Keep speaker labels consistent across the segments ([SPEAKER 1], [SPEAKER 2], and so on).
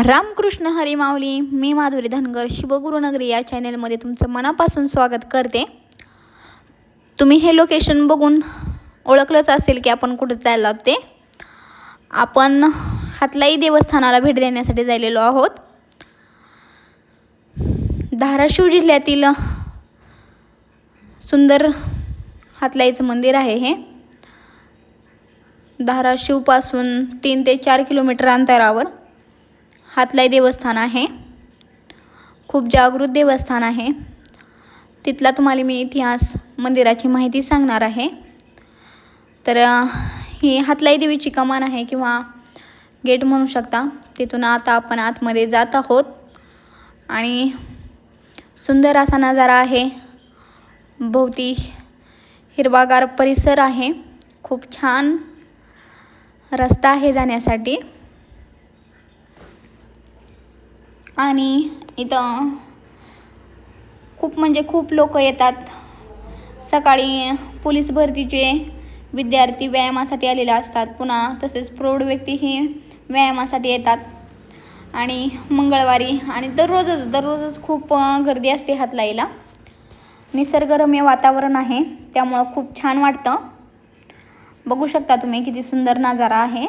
[SPEAKER 1] रामकृष्ण हरी माऊली. मी माधुरी धनगर शिवगुरुनगरी या चॅनेलमध्ये तुमचं मनापासून स्वागत करते. तुम्ही हे लोकेशन बघून ओळखलंच असेल की आपण कुठे जायला आहोत. ते आपण हातलाई देवस्थानाला भेट देण्यासाठी जायलेलो आहोत. धाराशिव जिल्ह्यातील सुंदर हातलाईचं मंदिर आहे. हे धाराशिवपासून 3 ते 4 किलोमीटर अंतरावर हातलाई देवस्थान आहे. खूप जागृत देवस्थान आहे. तिथला तुम्हाला मी इतिहास मंदिराची माहिती सांगणार आहे. तर ही हातलाई देवीची कमान आहे किंवा गेट म्हणू शकता. तिथून आता आपण आतमध्ये जात आहोत आणि सुंदर असा नजारा आहे. भोवती हिरवागार परिसर आहे. खूप छान रस्ता आहे जाण्यासाठी. आणि इथं खूप लोक येतात. सकाळी पोलीस भरतीचे विद्यार्थी व्यायामासाठी आलेले असतात. पुन्हा तसेच प्रौढ व्यक्तीही व्यायामासाठी येतात. आणि मंगळवारी आणि दररोजच खूप गर्दी असते हातलाईला. निसर्गरम्य वातावरण आहे, त्यामुळं खूप छान वाटतं. बघू शकता तुम्ही किती सुंदर नजारा आहे.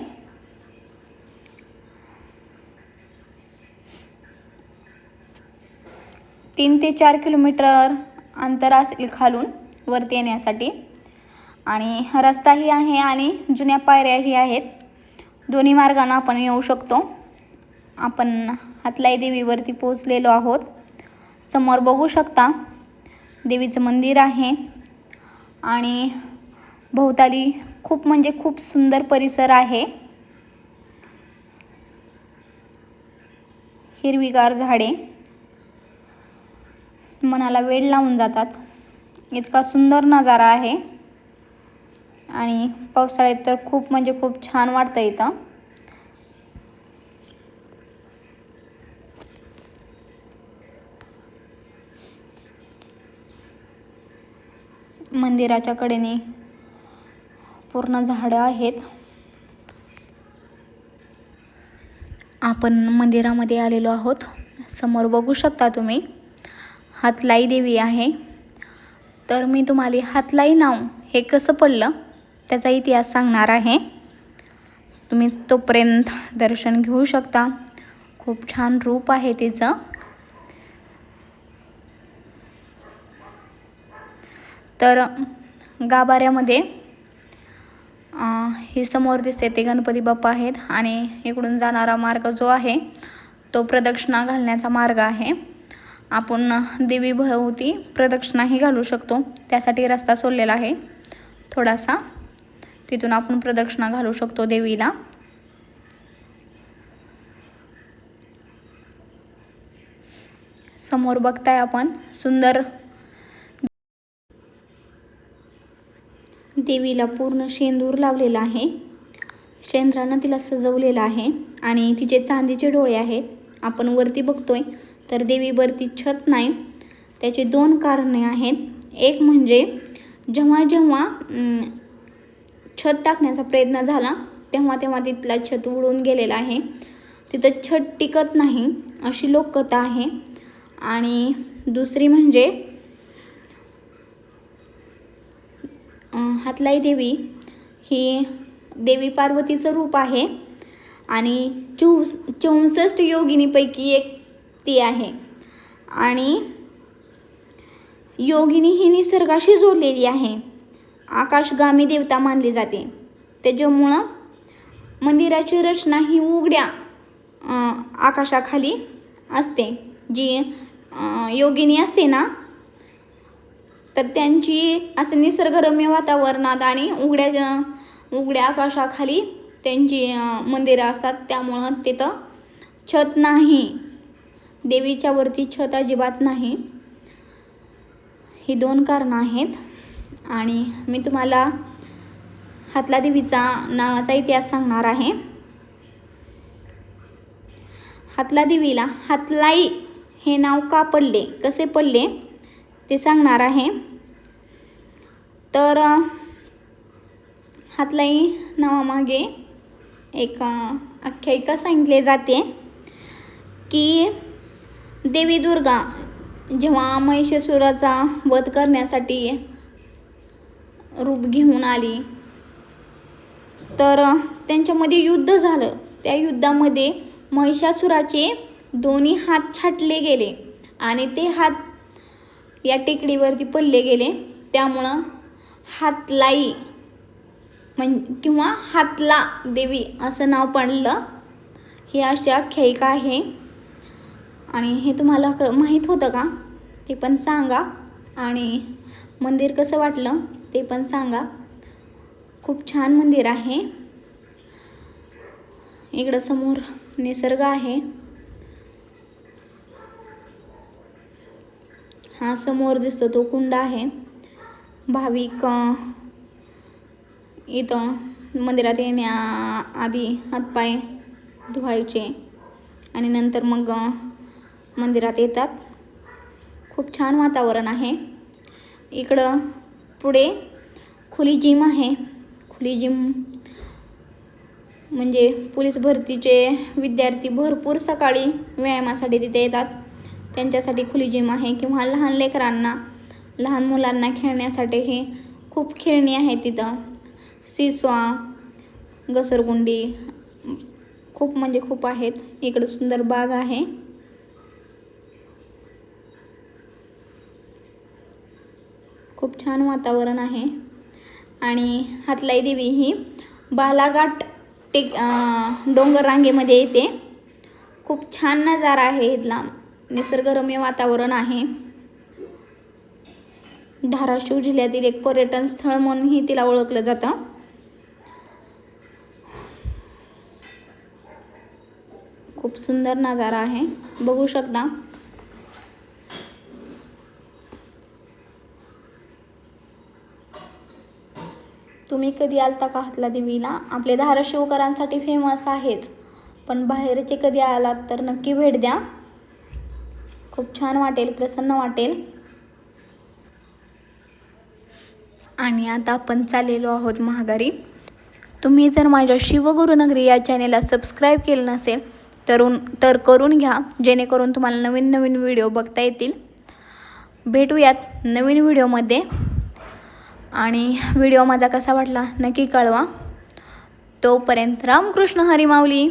[SPEAKER 1] तीन ते 4 किलोमीटर अंतर असेल खालून वरती येण्यासाठी. आणि रस्ताही आहे आणि जुन्या पायऱ्याही आहेत. दोन्ही मार्गाने आपण येऊ शकतो. आपण हातलाई देवीवरती पोहोचलेलो आहोत. समोर बघू शकता देवीचं मंदिर आहे आणि भोवताली खूप सुंदर परिसर आहे. हिरवीगार झाडे मनाला वेड लावून जातात. इतका सुंदर नजारा आहे. आणि पावसाळ्यात तर खूप छान वाटतं इथं. मंदिराच्या कडेने पूर्ण झाडं आहेत. आपण मंदिरामध्ये आलेलो आहोत. समोर बघू शकता तुम्ही हातलाई देवी आहे. तर मी तुम्हाला हातलाई नाव हे कसं पडलं त्याचा इतिहास सांगणार आहे. तुम्ही तोपर्यंत दर्शन घेऊ शकता. खूप छान रूप आहे तिचं. तर गाभाऱ्यामध्ये हे समोर दिसते ते गणपती बाप्पा आहेत. आणि इकडून जाणारा मार्ग जो आहे तो प्रदक्षिणा घालण्याचा मार्ग आहे. आपण देवी भोवती प्रदक्षिणाही घालू शकतो. त्यासाठी रस्ता सोडलेला आहे थोडासा. तिथून आपण प्रदक्षिणा घालू शकतो देवीला. समोर बघताय आपण सुंदर देवीला पूर्ण शेंदूर लावलेला आहे. शेंद्रानं तिला सजवलेलं आहे आणि तिचे चांदीचे डोळे आहेत. आपण वरती बघतोय तर देवीवरती छत नाही. त्याचे 2 कारणे आहेत. एक म्हणजे जेव्हा छत टाकण्याचा प्रयत्न झाला तेव्हा तिथला छत उडून गेलेला आहे. तिथं छत टिकत नाही अशी लोककथा आहे. आणि दुसरी म्हणजे हातलाई देवी ही देवी पार्वतीचं रूप आहे आणि 64 योगिनीपैकी एक ती आहे. आणि योगिनी ही निसर्गाशी जोडलेली आहे. आकाशगामी देवता मानली जाते. त्याच्यामुळं मंदिराची रचना ही उघड्या आकाशाखाली असते. जी योगिनी असते ना, तर त्यांची असं निसर्गरम्य वातावरणात आणि उघड्या आकाशाखाली त्यांची मंदिरं असतात. त्यामुळं तिथं छत नाही. देवीच्या वरती छत अजिबात नाही. ही 2 कारणं आहेत. आणि मी तुम्हाला हातला देवीचा नावाचा इतिहास सांगणार आहे. हातला देवीला हातलाई हे नाव का पडले, कसे पडले ते सांगणार आहे. तर हातलाई नावामागे एक आख्यायिका सांगितली जाते. की देवी दुर्गा जेव्हा महिषासुराचा वध करण्यासाठी रूप घेऊन आली तर त्यांच्यामध्ये युद्ध झालं. त्या युद्धामध्ये महिषासुराचे दोन्ही हात छाटले गेले आणि ते हात या टेकडीवरती पडले गेले. त्यामुळं हातलाई किंवा हातला देवी असं नाव पडलं. ही अशी आख्यायिका आहे. आणि हे तुम्हाला माहीत होतं का ते पण सांगा. आणि मंदिर कसं वाटलं ते पण सांगा. खूप छान मंदिर आहे. इकडं समोर निसर्ग आहे. हा समोर दिसतो तो कुंड आहे. भाविक इथं मंदिरात येण्याआधी हातपाय धुवायचे आणि नंतर मग मंदिरात येतात. खूप छान वातावरण आहे. इकडं पुढे खुली जिम आहे. खुली जिम म्हणजे पोलीस भरतीचे विद्यार्थी भरपूर सकाळी व्यायामासाठी तिथे येतात. त्यांच्यासाठी खुली जिम आहे. किंवा लहान लेकरांना लहान मुलांना खेळण्यासाठी हे खूप खेळणी आहे तिथं. सिसॉ, घसरगुंडी खूप म्हणजे खूप आहेत. इकडं सुंदर बाग आहे. खूप छान वातावरण आहे. आणि हातलाई देवी ही बालाघाट डोंगर रांगेमध्ये येते. खूप छान नजारा आहे इथला. निसर्गरम्य वातावरण आहे. धाराशिव जिल्ह्यातील एक पर्यटन स्थळ म्हणूनही तिला ओळखलं जातं. खूप सुंदर नजारा आहे, बघू शकता. तुम्ही कधी आलता का हातला देवीला? आपले धाराशिवकरांसाठी फेमस आहेच, पण बाहेरचे कधी आलात तर नक्की भेट द्या. खूप छान वाटेल, प्रसन्न वाटेल. आणि आता आपण चाललेलो आहोत महागारी. तुम्ही जर माझ्या शिवगुरुनगरी या चॅनेलला सबस्क्राईब केलं नसेल तर करून घ्या, जेणेकरून तुम्हाला नवीन नवीन व्हिडिओ बघता येतील. भेटूयात नवीन व्हिडिओमध्ये. आणि व्हिडिओ माझा कसा वाटला नक्की कळवा. तोपर्यंत रामकृष्ण हरी माऊली.